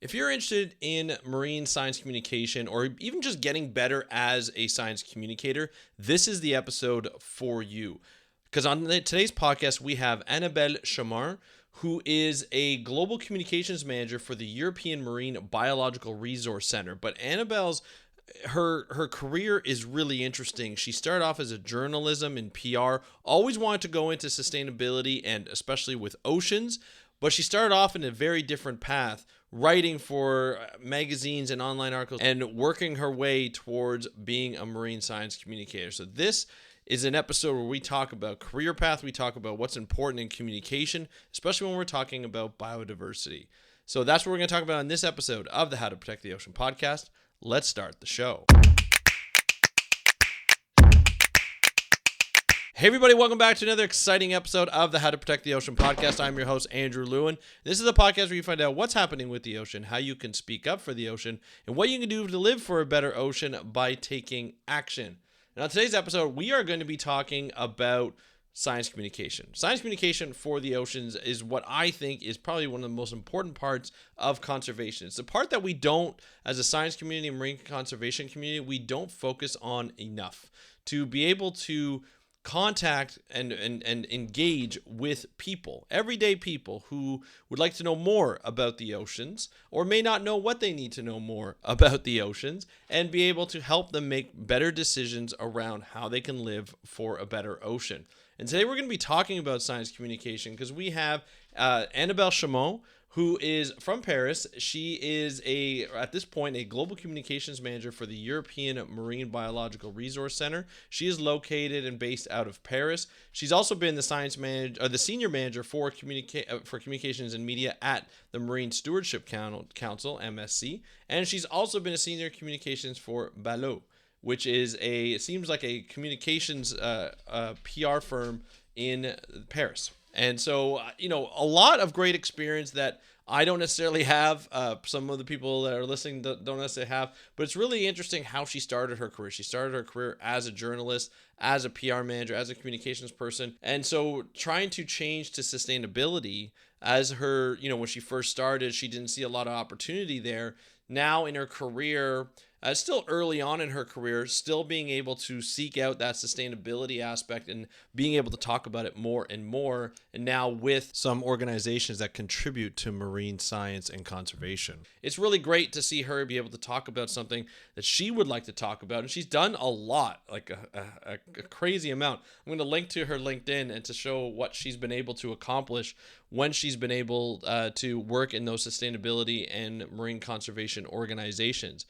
If you're interested in marine science communication or even just getting better as a science communicator, this is the episode for you. Because on today's podcast, we have Annabelle Chamar, who is a global communications manager for the European Marine Biological Resource Center. But Annabelle's her career is really interesting. She started off as a journalism and PR, always wanted to go into sustainability and especially with oceans, but she started off in a very different path, writing for magazines and online articles and working her way towards being a marine science communicator. So this is an episode where we talk about career path, we talk about what's important in communication, especially when we're talking about biodiversity. So that's what we're going to talk about in this episode of the How to Protect the Ocean podcast. Let's start the show. Hey everybody, welcome back to another exciting episode of the How to Protect the Ocean podcast. I'm your host, Andrew Lewin. This is a podcast where you find out what's happening with the ocean, how you can speak up for the ocean, and what you can do to live for a better ocean by taking action. Now, in today's episode, we are going to be talking about science communication. Science communication for the oceans is what I think is probably one of the most important parts of conservation. It's the part that we don't, as a science community and marine conservation community, we don't focus on enough. To be able to contact and engage with people, everyday people who would like to know more about the oceans or may not know what they need to know more about the oceans, and be able to help them make better decisions around how they can live for a better ocean. And today we're going to be talking about science communication because we have Annabelle Chamar, who is from Paris. She is at this point, a global communications manager for the European Marine Biological Resource Center. She is located and based out of Paris. She's also been the the senior manager for communications and media at the Marine Stewardship Council, MSC, and she's also been a senior communications for Ballot, which is it seems like a communications PR firm in Paris. And so, a lot of great experience that I don't necessarily have. Some of the people that are listening don't necessarily have. But it's really interesting how she started her career. She started her career as a journalist, as a PR manager, as a communications person. And so trying to change to sustainability as her, when she first started, she didn't see a lot of opportunity there. Now in her career, still early on in her career, still being able to seek out that sustainability aspect and being able to talk about it more and more, and now with some organizations that contribute to marine science and conservation. It's really great to see her be able to talk about something that she would like to talk about, and she's done a lot, like a crazy amount. I'm going to link to her LinkedIn and to show what she's been able to accomplish when she's been able to work in those sustainability and marine conservation organizations.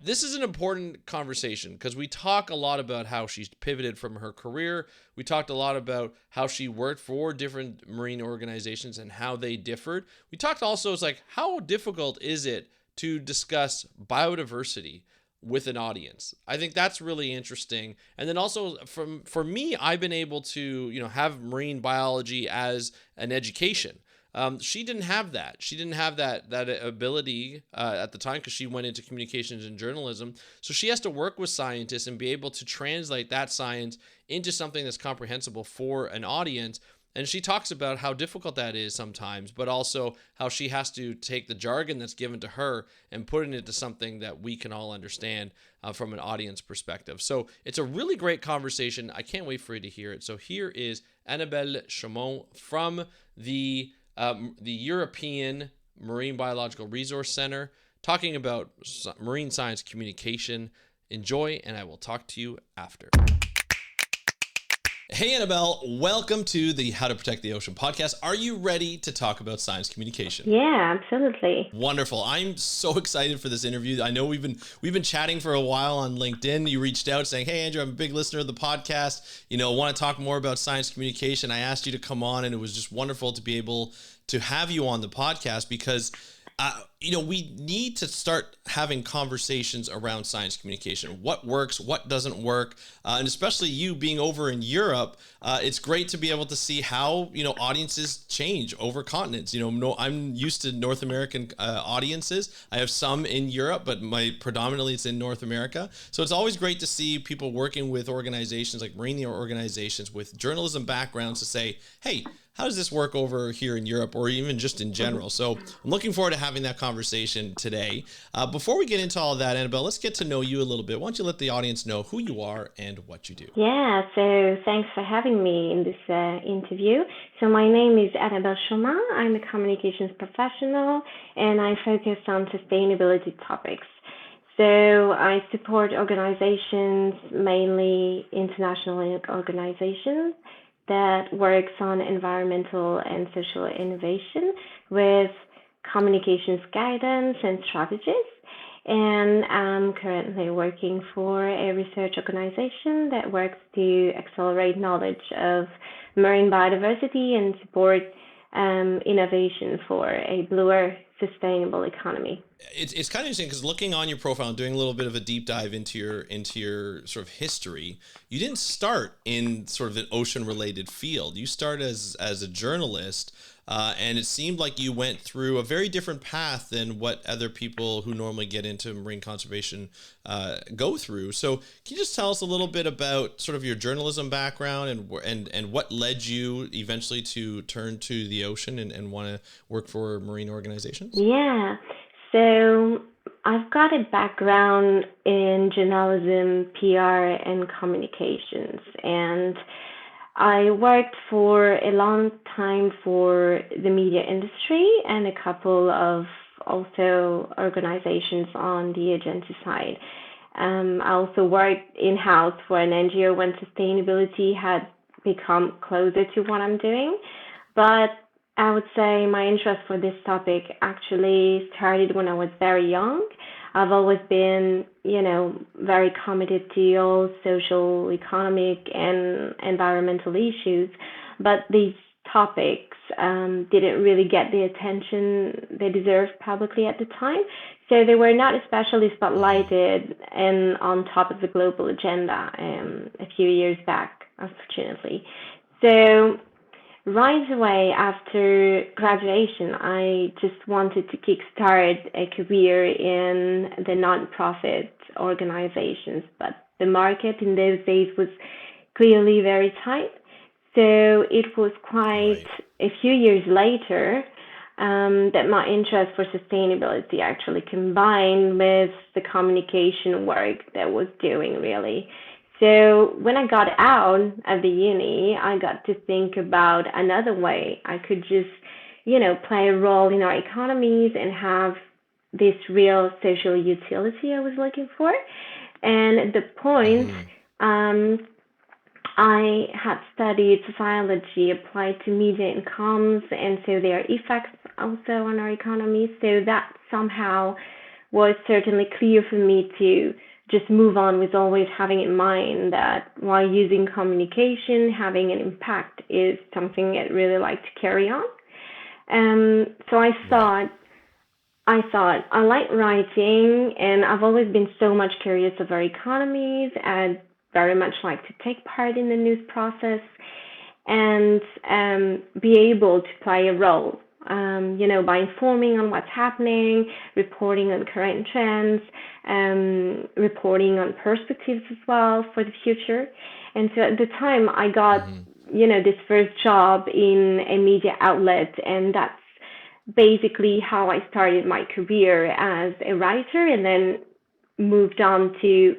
This is an important conversation because we talk a lot about how she's pivoted from her career. We talked a lot about how she worked for different marine organizations and how they differed. We talked also, it's like, how difficult is it to discuss biodiversity with an audience? I think that's really interesting. And then also for me, I've been able to, have marine biology as an education. She didn't have that. She didn't have that ability at the time because she went into communications and journalism. So she has to work with scientists and be able to translate that science into something that's comprehensible for an audience. And she talks about how difficult that is sometimes, but also how she has to take the jargon that's given to her and put it into something that we can all understand from an audience perspective. So it's a really great conversation. I can't wait for you to hear it. So here is Annabelle Chamar from the European Marine Biological Resource Center, talking about marine science communication. Enjoy, and I will talk to you after. Hey, Annabelle, welcome to the How to Protect the Ocean podcast. Are you ready to talk about science communication? Yeah, absolutely. Wonderful. I'm so excited for this interview. I know we've been chatting for a while on LinkedIn. You reached out saying, "Hey, Andrew, I'm a big listener of the podcast. Want to talk more about science communication." I asked you to come on, and it was just wonderful to be able to have you on the podcast because we need to start having conversations around science communication. What works, what doesn't work, and especially you being over in Europe, it's great to be able to see how audiences change over continents. I'm used to North American audiences. I have some in Europe, but predominantly it's in North America. So it's always great to see people working with organizations like marine organizations with journalism backgrounds to say, hey, how does this work over here in Europe or even just in general? So I'm looking forward to having that conversation today. Before we get into all of that, Annabelle, let's get to know you a little bit. Why don't you let the audience know who you are and what you do? Yeah, so thanks for having me in this interview. So my name is Annabelle Chamar. I'm a communications professional and I focus on sustainability topics. So I support organizations, mainly international organizations, that works on environmental and social innovation with communications guidance and strategies. And I'm currently working for a research organization that works to accelerate knowledge of marine biodiversity and support innovation for a bluer, sustainable economy. It's kind of interesting because looking on your profile and doing a little bit of a deep dive into your sort of history, you didn't start in sort of an ocean related field. You started as a journalist, and it seemed like you went through a very different path than what other people who normally get into marine conservation go through. So can you just tell us a little bit about sort of your journalism background and what led you eventually to turn to the ocean and want to work for marine organizations? Yeah. So I've got a background in journalism, PR, and communications, and I worked for a long time for the media industry and a couple of also organizations on the agency side. I also worked in-house for an NGO when sustainability had become closer to what I'm doing, but I would say my interest for this topic actually started when I was very young. I've always been, very committed to all social, economic, and environmental issues, but these topics didn't really get the attention they deserved publicly at the time. So they were not especially spotlighted and on top of the global agenda a few years back, unfortunately. So right away after graduation, I just wanted to kickstart a career in the non-profit organizations, but the market in those days was clearly very tight. So it was quite a few years later that my interest for sustainability actually combined with the communication work that I was doing really. So when I got out of the uni, I got to think about another way I could just, play a role in our economies and have this real social utility I was looking for. And at the point, I had studied sociology applied to media and comms, and so their effects also on our economy. So that somehow was certainly clear for me to just move on with always having in mind that while using communication, having an impact is something I'd really like to carry on. So I thought I like writing, and I've always been so much curious of our economies. I'd very much like to take part in the news process and be able to play a role, by informing on what's happening, reporting on current trends, reporting on perspectives as well for the future. And so at the time I got, this first job in a media outlet, and that's basically how I started my career as a writer and then moved on to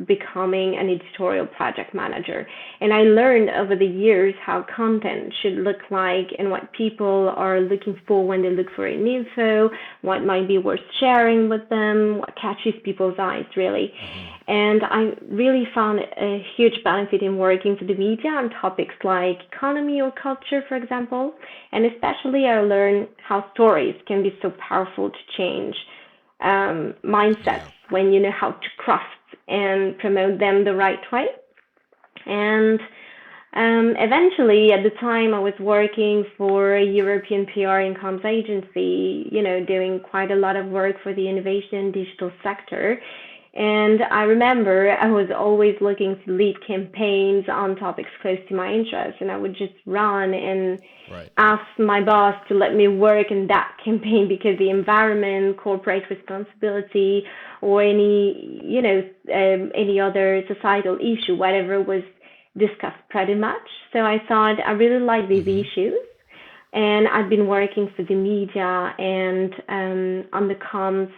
becoming an editorial project manager. And I learned over the years how content should look like and what people are looking for when they look for an info, what might be worth sharing with them, what catches people's eyes, really. And I really found a huge benefit in working for the media on topics like economy or culture, for example. And especially I learned how stories can be so powerful to change mindsets when you know how to craft and promote them the right way. And eventually, at the time, I was working for a European PR and comms agency, doing quite a lot of work for the innovation and digital sector. And I remember I was always looking to lead campaigns on topics close to my interests, and I would just run and ask my boss to let me work in that campaign because the environment, corporate responsibility, or any other societal issue, whatever was discussed pretty much. So I thought I really like these Mm-hmm. issues. And I've been working for the media and on the comms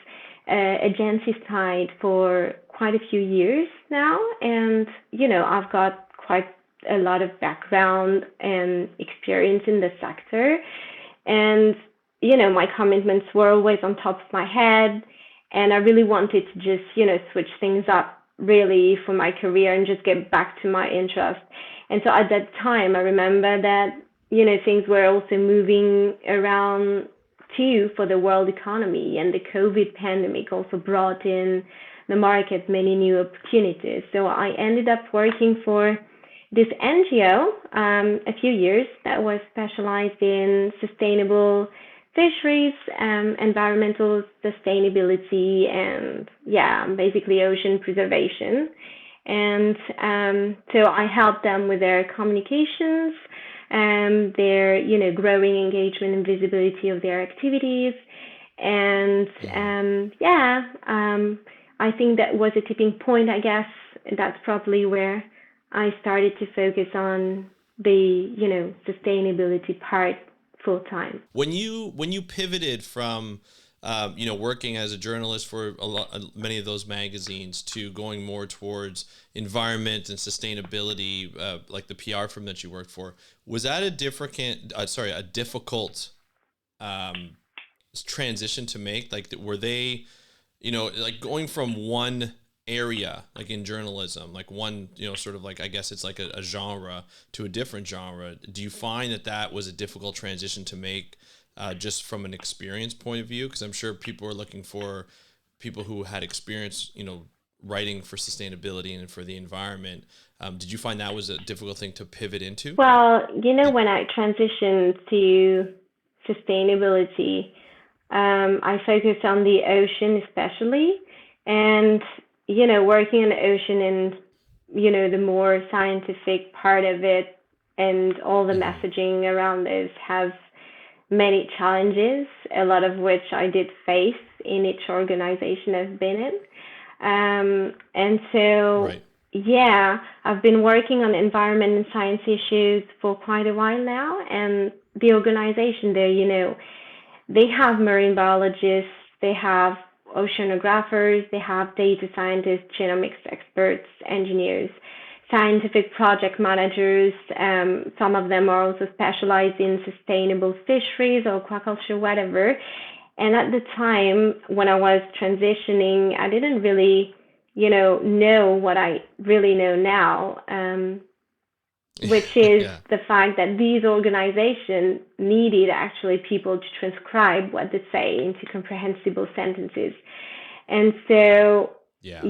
agency side for quite a few years now. And, I've got quite a lot of background and experience in the sector. And, my commitments were always on top of my head. And I really wanted to just, switch things up really for my career and just get back to my interest. And so at that time, I remember that, things were also moving around too for the world economy. And the COVID pandemic also brought in the market many new opportunities. So I ended up working for this NGO a few years that was specialized in sustainable fisheries, environmental sustainability, and basically ocean preservation. And so I helped them with their communications, their growing engagement and visibility of their activities, and I think that was a tipping point. I guess that's probably where I started to focus on the sustainability part full time. When you pivoted from working as a journalist for many of those magazines to going more towards environment and sustainability, like the PR firm that you worked for, was that a difficult transition to make? Like, were they, like going from one area, like in journalism, like one, sort of like, I guess it's like a genre to a different genre. Do you find that was a difficult transition to make? Just from an experience point of view, because I'm sure people are looking for people who had experience, writing for sustainability and for the environment. Did you find that was a difficult thing to pivot into? Well, when I transitioned to sustainability, I focused on the ocean especially, and working in the ocean and the more scientific part of it and all the Mm-hmm. messaging around this has many challenges, a lot of which I did face in each organization I've been in. And so, Right. I've been working on environment and science issues for quite a while now. And the organization there, they have marine biologists, they have oceanographers, they have data scientists, genomics experts, engineers, scientific project managers. Some of them are also specialized in sustainable fisheries or aquaculture, whatever. And at the time when I was transitioning, I didn't really, know what I really know now, which is Yeah. the fact that these organizations needed actually people to transcribe what they say into comprehensible sentences. And so, Yeah.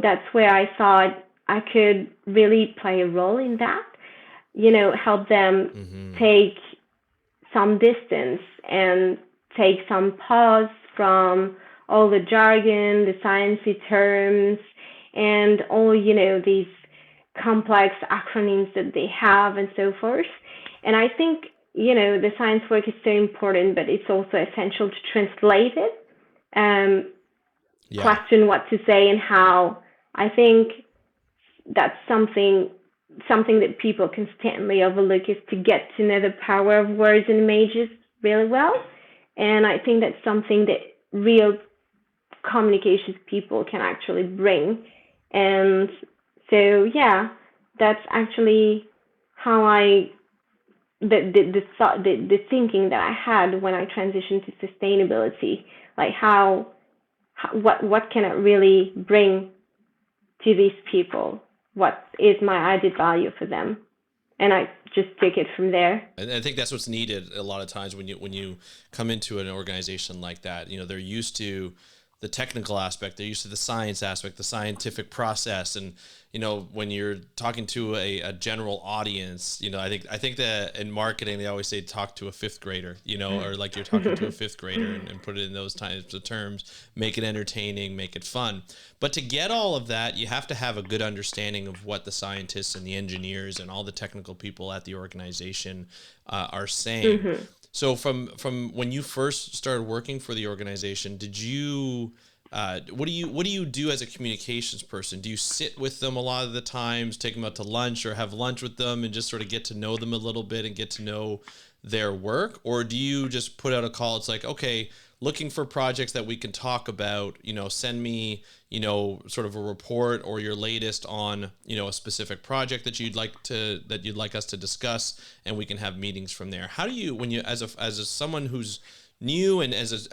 that's where I thought I could really play a role in that, help them Mm-hmm. take some distance and take some pause from all the jargon, the sciencey terms, and all, these complex acronyms that they have and so forth. And I think, the science work is so important, but it's also essential to translate it, Yeah. question what to say and how. I think that's something that people constantly overlook, is to get to know the power of words and images really well. And I think that's something that real communications people can actually bring. And so, that's actually how the thought, the thinking that I had when I transitioned to sustainability. Like what can I really bring to these people? What is my added value for them? And I just took it from there. And I think that's what's needed a lot of times when you come into an organization like that. They're used to the technical aspect, they're used to the science aspect, the scientific process, and when you're talking to a general audience, I think that in marketing they always say talk to a fifth grader, or like you're talking to a fifth grader, and put it in those types of terms, make it entertaining, make it fun. But to get all of that, you have to have a good understanding of what the scientists and the engineers and all the technical people at the organization are saying. Mm-hmm. So from when you first started working for the organization, did you What do you do as a communications person? Do you sit with them a lot of the times, take them out to lunch, or have lunch with them and just sort of get to know them a little bit and get to know their work? Or do you just put out a call? It's like, okay, looking for projects that we can talk about, send me, sort of a report or your latest on, a specific project that you'd like us to discuss, and we can have meetings from there. How do you, when you, as someone who's new and as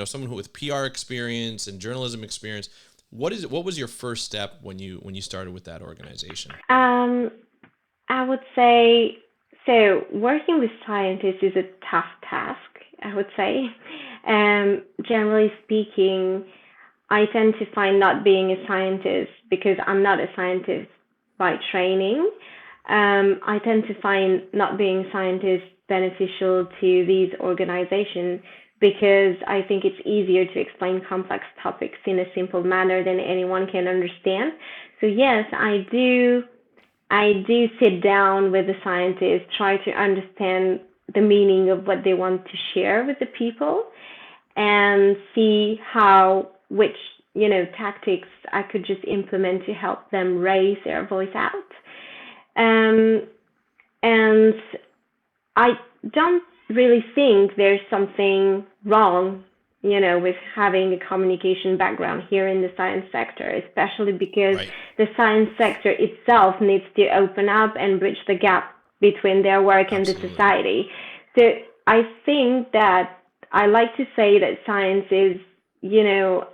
someone who with PR experience and journalism experience, what was your first step when you started with that organization? I would say, so working with scientists is a tough task, I would say. Generally speaking, I tend to find not being a scientist, because I'm not a scientist by training, I tend to find not being a scientist beneficial to these organizations, because I think it's easier to explain complex topics in a simple manner than anyone can understand. So yes, I do sit down with the scientists, try to understand the meaning of what they want to share with the people, and see which tactics I could just implement to help them raise their voice out. And I don't really think there's something wrong, with having a communication background here in the science sector, especially because Right. the science sector itself needs to open up and bridge the gap between their work and the Absolutely. society. So I think that I like to say that science is,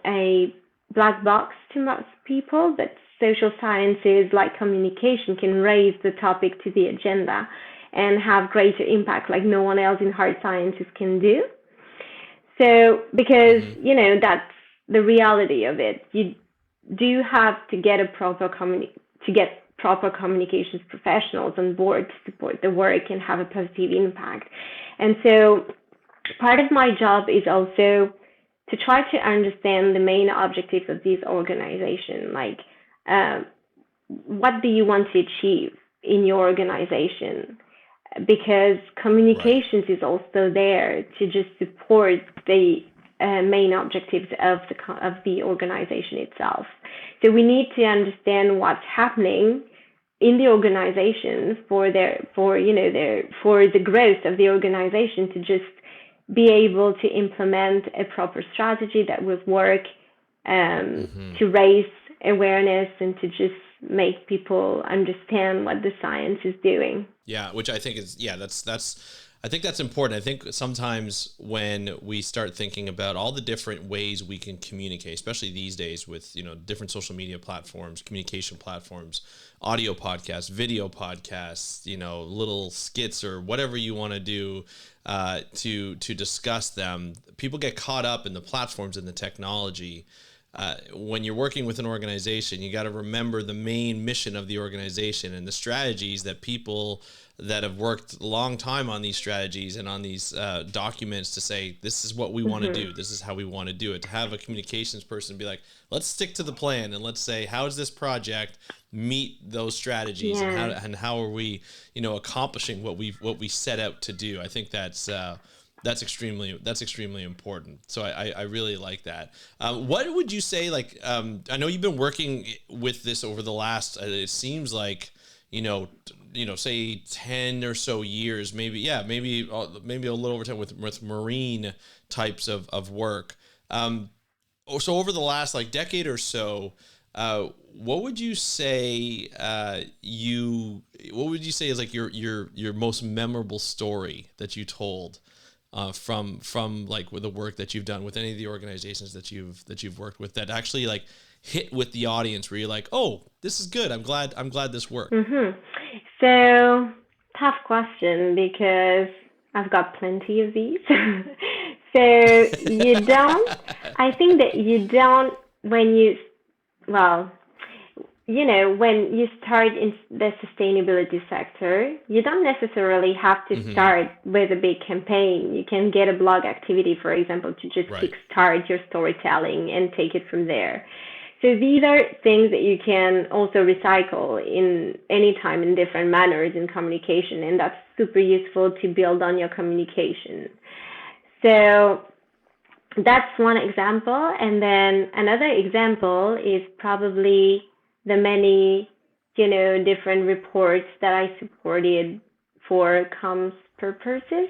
a black box to most people, but social sciences like communication can raise the topic to the agenda and have greater impact like no one else in hard sciences can do. So, because, Mm-hmm. that's the reality of it. You do have to get proper communications professionals on board to support the work and have a positive impact. And so part of my job is also to try to understand the main objectives of these organizations, like what do you want to achieve in your organization? Because Right. communications is also there to just support the main objectives of the organization itself. So we need to understand what's happening in the organization for the growth of the organization, to just be able to implement a proper strategy that will work, Mm-hmm. to raise awareness and to just make people understand what the science is doing. Yeah, which I think is, that's I think that's important. I think sometimes when we start thinking about all the different ways we can communicate, especially these days with, different social media platforms, communication platforms, audio podcasts, video podcasts, little skits or whatever you want to do, to discuss them, people get caught up in the platforms and the technology. When you're working with an organization, you got to remember the main mission of the organization and the strategies that people that have worked a long time on these strategies and on these documents, to say, this is what we want to do. This is how we want to do it. To have a communications person be like, let's stick to the plan, and let's say, how does this project meet those strategies, and Yeah. how are we, accomplishing what we set out to do. I think that's extremely important. So I really like that. What would you say? Like, I know you've been working with this over the last. It seems like, say 10 or so years, maybe. Yeah, maybe a little over 10 with marine types of work. So over the last like decade or so, what would you say what would you say is like your most memorable story that you told, from like with the work that you've done with any of the organizations that you've worked with, that actually like hit with the audience, where you're like, oh, this is good. I'm glad this worked. So, tough question, because I've got plenty of these. So I think that you don't, when you, well, when you start in the sustainability sector, you don't necessarily have to Hmm. start with a big campaign. You can get a blog activity, for example, to just Right. kickstart your storytelling and take it from there. So these are things that you can also recycle in any time in different manners in communication, and that's super useful to build on your communication. So that's one example. And then another example is probably the many, different reports that I supported for comms purposes.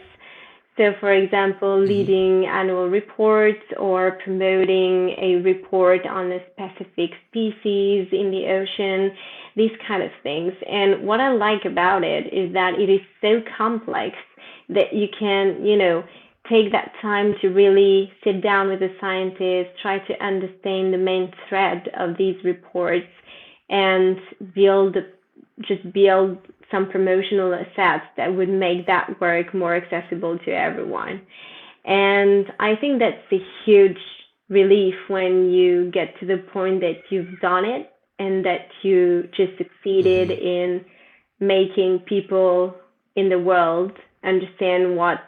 So, for example, Hmm. leading annual reports or promoting a report on a specific species in the ocean, these kind of things. And what I like about it is that it is so complex that you can, take that time to really sit down with the scientists, try to understand the main thread of these reports, and build build some promotional assets that would make that work more accessible to everyone. And I think that's a huge relief when you get to the point that you've done it and that you just succeeded Hmm. in making people in the world understand what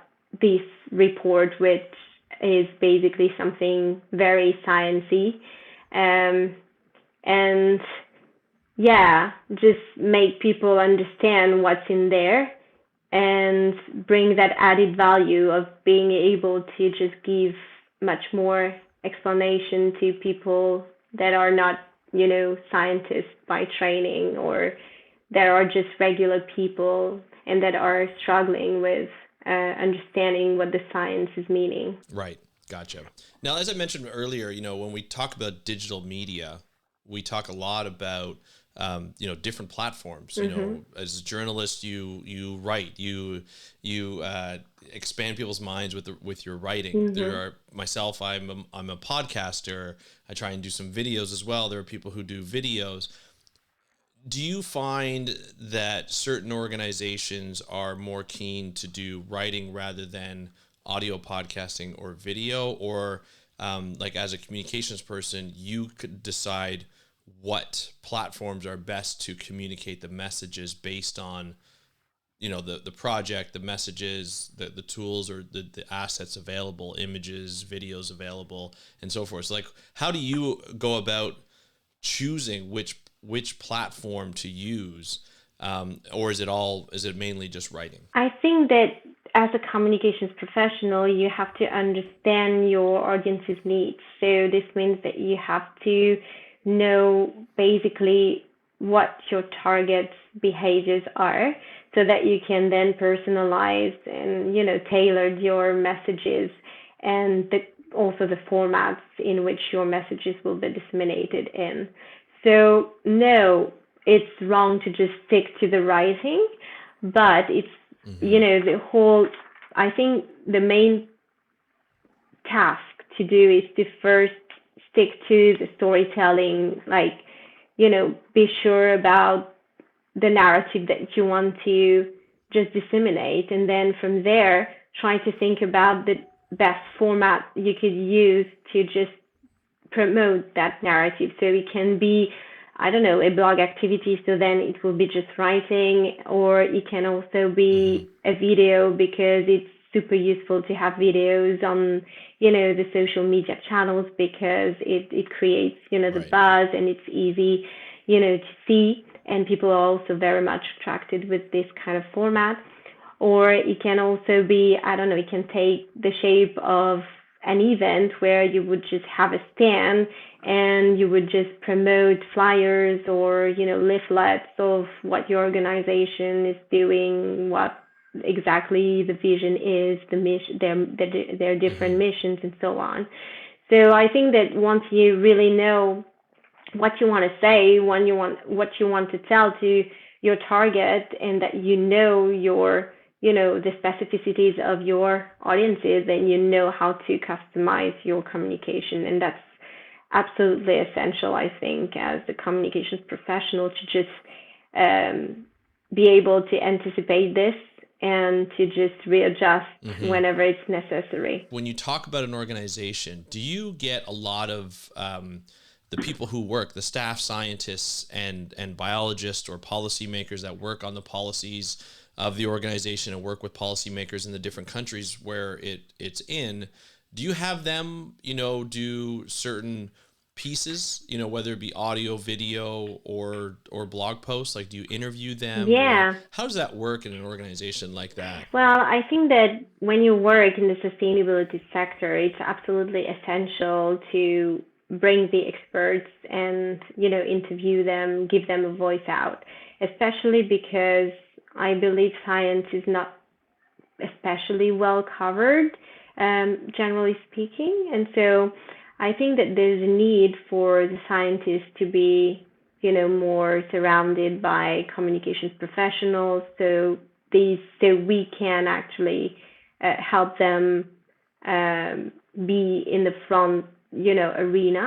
this report, which is basically something very sciencey, um, and yeah, just make people understand what's in there and bring that added value of being able to just give much more explanation to people that are not, scientists by training, or that are just regular people and that are struggling with understanding what the science is meaning. Right. Gotcha. Now, as I mentioned earlier, when we talk about digital media, we talk a lot about different platforms. Mhm. As a journalist, you write, you expand people's minds with your writing. There Mhm. are myself. I'm a podcaster. I try and do some videos as well. There are people who do videos. Do you find that certain organizations are more keen to do writing rather than audio podcasting or video, or like as a communications person, you could decide what platforms are best to communicate the messages based on the project, the messages, the tools, or the assets available, images, videos available, and so forth. So, like, how do you go about choosing which platform to use, or is it mainly just writing? I think that as a communications professional, you have to understand your audience's needs. So this means that you have to know basically what your target behaviors are so that you can then personalize and, tailor your messages and also the formats in which your messages will be disseminated in. So no, it's wrong to just stick to the writing, but it's, Hmm. the whole, I think the main task to do is to first stick to the storytelling, like, be sure about the narrative that you want to just disseminate. And then from there, try to think about the best format you could use to just promote that narrative. So it can be, I don't know, a blog activity, so then it will be just writing, or it can also Hmm. be a video because it's super useful to have videos on, the social media channels because it creates, the Right. buzz, and it's easy, to see. And people are also very much attracted with this kind of format. Or it can also be, I don't know, it can take the shape of an event where you would just have a stand and you would just promote flyers or, leaflets of what your organization is doing, what exactly the vision is, the mission, their different Hmm. missions, and so on. So I think that once you really know what you want to say, what you want to tell to your target, and that the specificities of your audiences, and how to customize your communication. And that's absolutely essential, I think, as a communications professional, to just be able to anticipate this and to just readjust Hmm. whenever it's necessary. When you talk about an organization, do you get a lot of the people who work, the staff scientists and biologists or policymakers that work on the policies of the organization and work with policymakers in the different countries where it's in? Do you have them, do certain pieces, whether it be audio, video, or blog posts? Like, do you interview them, or Yeah. how does that work in an organization like that? Well, I think that when you work in the sustainability sector, it's absolutely essential to bring the experts and, interview them, give them a voice out, especially because I believe science is not especially well covered, generally speaking. And so I think that there's a need for the scientists to be, more surrounded by communications professionals, so we can actually help them be in the front, arena.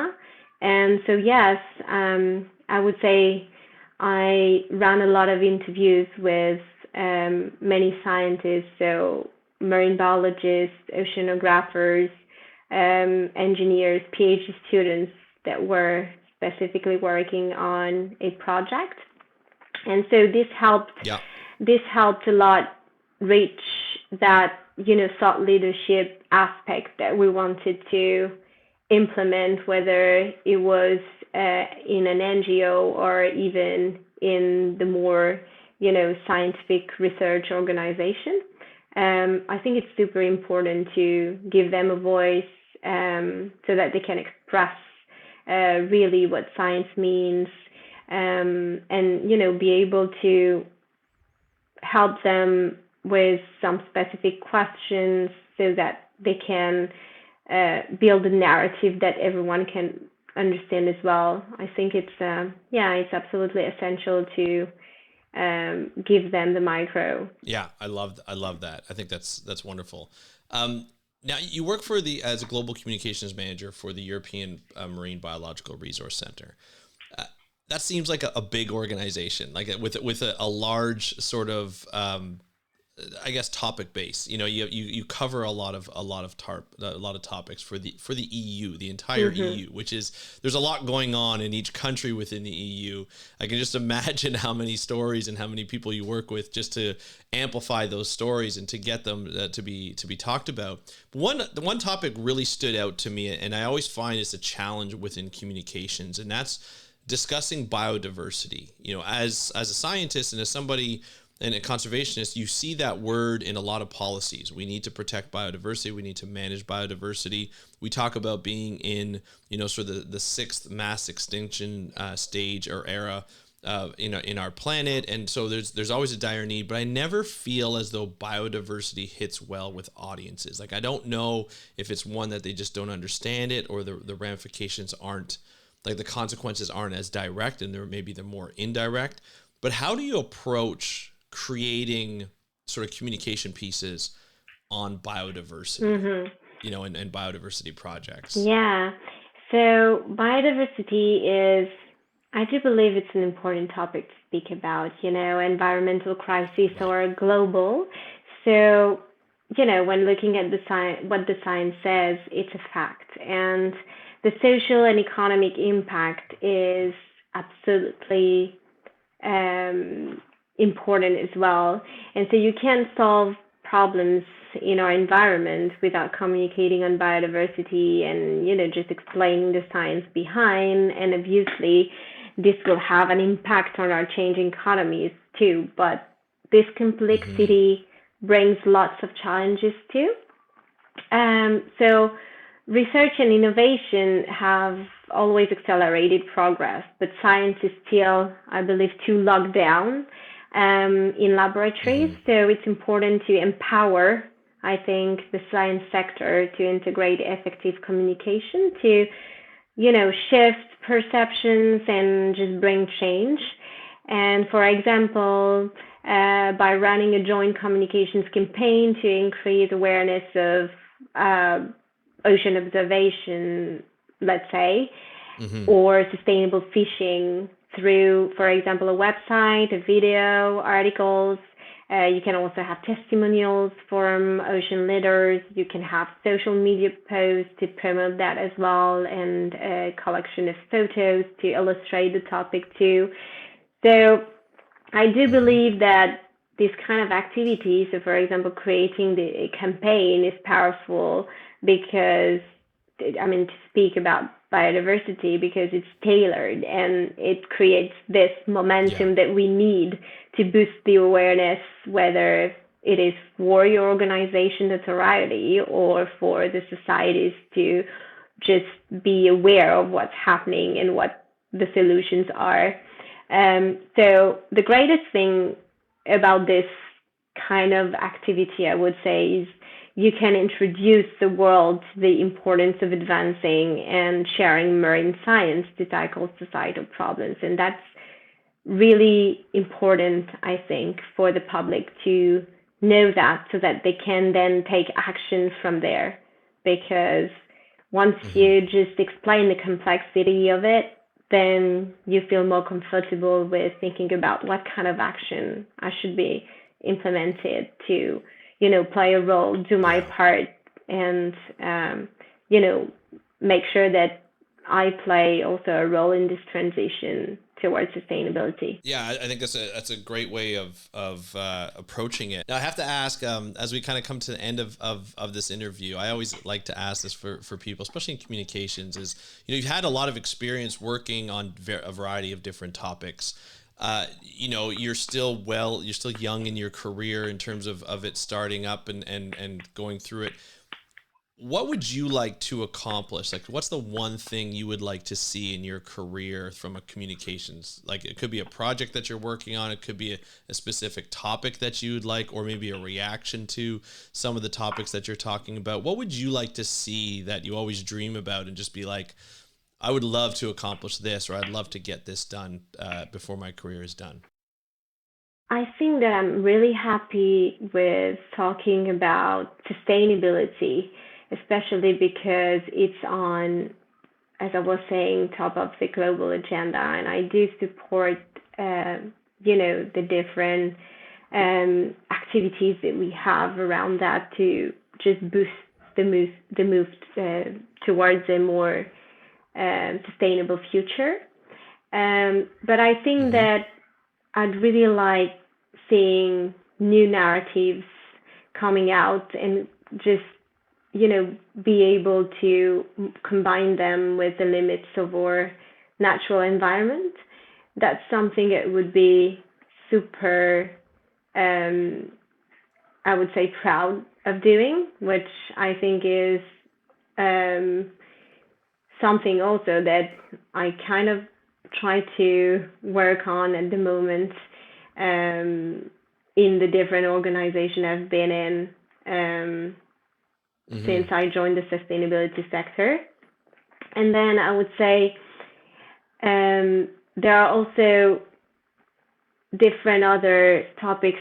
And so yes, I would say I ran a lot of interviews with many scientists, so marine biologists, oceanographers, engineers, PhD students that were specifically working on a project. And so Yeah. this helped a lot reach that, thought leadership aspect that we wanted to implement, whether it was in an NGO or even in the more, scientific research organization. I think it's super important to give them a voice, so that they can express really what science means, and, be able to help them with some specific questions so that they can build a narrative that everyone can understand as well. I think it's absolutely essential to give them the micro. Yeah, I love that. I think that's wonderful. Now you work as a global communications manager for the European Marine Biological Resource Center. That seems like a big organization, like with a large sort of I guess topic base. You cover a lot of topics for the EU, the entire EU, which is, there's a lot going on in each country within the EU. I can just imagine how many stories and how many people you work with just to amplify those stories and to get them to be talked about. But one topic really stood out to me, and I always find it's a challenge within communications, and that's discussing biodiversity. As a scientist and as somebody and a conservationist, you see that word in a lot of policies. We need to protect biodiversity. We need to manage biodiversity. We talk about being in, sort of the sixth mass extinction stage or era in our planet. And so there's always a dire need, but I never feel as though biodiversity hits well with audiences. Like, I don't know if it's one that they just don't understand it, or the ramifications aren't, like, the consequences aren't as direct, and they're more indirect. But how do you approach creating sort of communication pieces on biodiversity, and biodiversity projects? Yeah. So biodiversity is, I do believe it's an important topic to speak about. Environmental crises Right. are global. So, when looking at what the science says, it's a fact. And the social and economic impact is absolutely important as well. And so you can't solve problems in our environment without communicating on biodiversity and, just explaining the science behind. And obviously, this will have an impact on our changing economies too. But this complexity brings lots of challenges too. So research and innovation have always accelerated progress, but science is still, I believe, too locked down in laboratories. So it's important to empower, I think, the science sector to integrate effective communication to, shift perceptions and just bring change. And for example, by running a joint communications campaign to increase awareness of ocean observation, let's say, or sustainable fishing through, for example, a website, a video, articles. You can also have testimonials from ocean leaders. You can have social media posts to promote that as well, and a collection of photos to illustrate the topic too. So I do believe that this kind of activity, so for example, creating the campaign, is powerful because, to speak about biodiversity because it's tailored and it creates this momentum that we need to boost the awareness, whether it is for your organization notoriety or for the societies to just be aware of what's happening and what the solutions are. So the greatest thing about this kind of activity, I would say, is you can introduce the world to the importance of advancing and sharing marine science to tackle societal problems. And that's really important, I think, for the public to know that, so that they can then take action from there. Because once you just explain the complexity of it, then you feel more comfortable with thinking about what kind of action I should be implemented to, play a role, do my part, and, make sure that I play also a role in this transition towards sustainability. Yeah, I think that's a great way of approaching it. Now, I have to ask, as we kind of come to the end of this interview, I always like to ask this for people, especially in communications, is, you've had a lot of experience working on a variety of different topics. You're still young in your career in terms of it starting up and going through it. What would you like to accomplish? Like, what's the one thing you would like to see in your career from a communications? Like, it could be a project that you're working on. It could be a specific topic that you would like, or maybe a reaction to some of the topics that you're talking about. What would you like to see that you always dream about and just be like, I would love to accomplish this, or I'd love to get this done before my career is done? I think that I'm really happy with talking about sustainability, especially because it's on, as I was saying, top of the global agenda. And I do support, the different activities that we have around that to just boost the move towards a more sustainable future. But I think that I'd really like seeing new narratives coming out and just, be able to combine them with the limits of our natural environment. That's something that would be super, I would say, proud of doing, which I think is something also that I kind of try to work on at the moment in the different organizations I've been in since I joined the sustainability sector. And then I would say there are also different other topics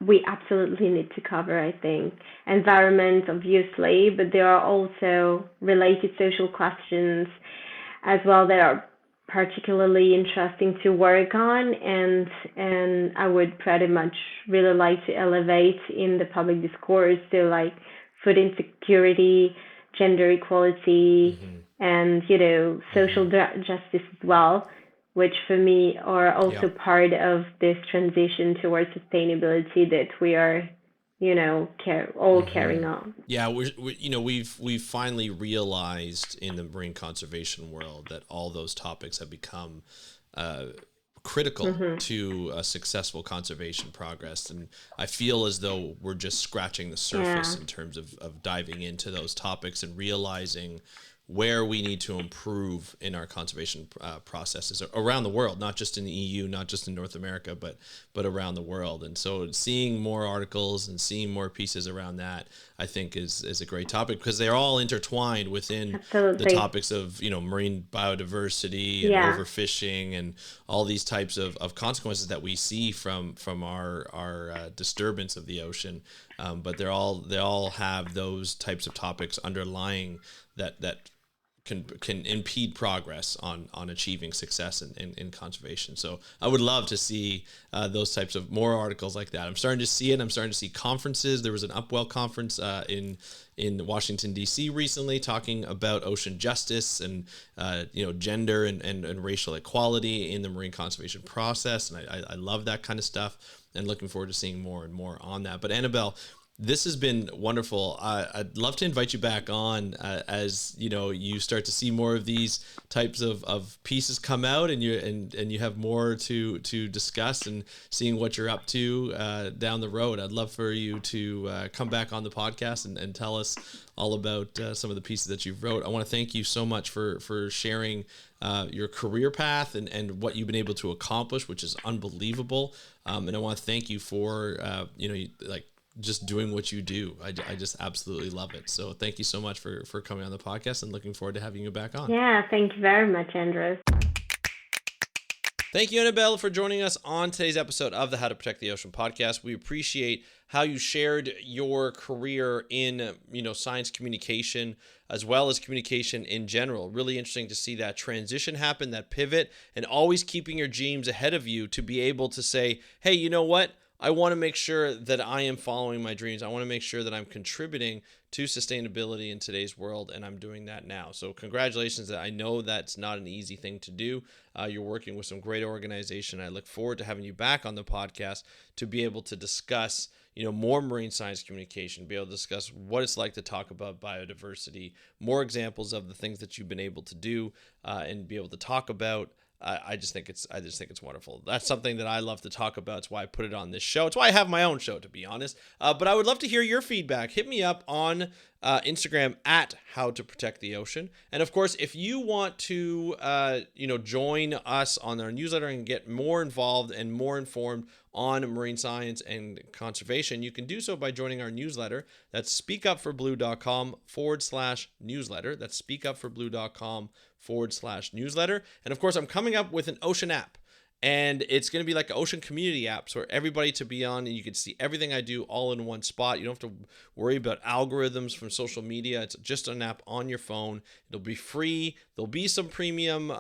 we absolutely need to cover, I think. Environment, obviously, but there are also related social questions as well that are particularly interesting to work on, and I would pretty much really like to elevate in the public discourse to, like, food insecurity, gender equality, and social justice as well, which for me are also part of this transition towards sustainability that we are carrying on. Yeah, we've finally realized in the marine conservation world that all those topics have become critical to a successful conservation progress, and I feel as though we're just scratching the surface in terms of diving into those topics and realizing where we need to improve in our conservation processes around the world, not just in the EU, not just in North America, but around the world. And so seeing more articles and seeing more pieces around that, I think is a great topic, because they're all intertwined within the topics of, marine biodiversity and overfishing and all these types of consequences that we see from our disturbance of the ocean. But they all have those types of topics underlying that can impede progress on achieving success in conservation. So I would love to see those types of more articles like that. I'm starting to see it. I'm starting to see conferences. There was an Upwell conference in Washington, D.C. recently talking about ocean justice and gender and racial equality in the marine conservation process. And I love that kind of stuff, and looking forward to seeing more and more on that. But Annabelle, This has been wonderful. I'd love to invite you back on as you start to see more of these types of pieces come out, and you have more to discuss, and seeing what you're up to down the road. I'd love for you to come back on the podcast and tell us all about some of the pieces that you've wrote. I want to thank you so much for sharing your career path and what you've been able to accomplish, which is unbelievable. And I want to thank you for just doing what you do. I just absolutely love it. So thank you so much for coming on the podcast, and looking forward to having you back on. Yeah, thank you very much, Andrew. Thank you, Annabelle, for joining us on today's episode of the How to Protect the Ocean podcast. We appreciate how you shared your career in, science communication, as well as communication in general. Really interesting to see that transition happen, that pivot, and always keeping your dreams ahead of you to be able to say, hey, you know what? I want to make sure that I am following my dreams. I want to make sure that I'm contributing to sustainability in today's world, and I'm doing that now. So congratulations. I know that's not an easy thing to do. You're working with some great organization. I look forward to having you back on the podcast to be able to discuss more marine science communication, be able to discuss what it's like to talk about biodiversity, more examples of the things that you've been able to do, and be able to talk about. I just think it's wonderful. That's something that I love to talk about. It's why I put it on this show. It's why I have my own show, to be honest. But I would love to hear your feedback. Hit me up on Instagram at How to Protect the Ocean. And of course, if you want to join us on our newsletter and get more involved and more informed on marine science and conservation, you can do so by joining our newsletter. That's speakupforblue.com/newsletter. That's speakupforblue.com/newsletter. And of course, I'm coming up with an ocean app, and it's going to be like an ocean community app for everybody to be on, and you can see everything I do all in one spot. You don't have to worry about algorithms from social media. It's just an app on your phone. It'll be free. There'll be some premium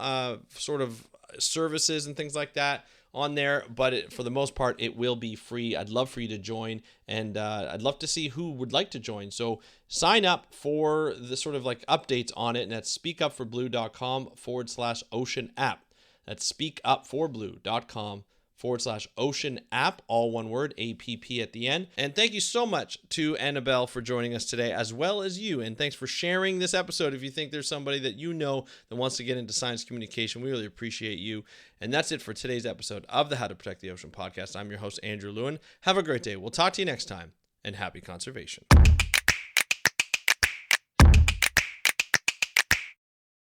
sort of services and things like that on there, but for the most part, it will be free. I'd love for you to join, and I'd love to see who would like to join. So sign up for the sort of like updates on it, and that's speakupforblue.com/ocean app. That's speakupforblue.com/ocean app, all one word, APP at the end. And thank you so much to Annabelle for joining us today, as well as you. And thanks for sharing this episode. If you think there's somebody that that wants to get into science communication, we really appreciate you. And that's it for today's episode of the How to Protect the Ocean podcast. I'm your host, Andrew Lewin. Have a great day. We'll talk to you next time, and happy conservation.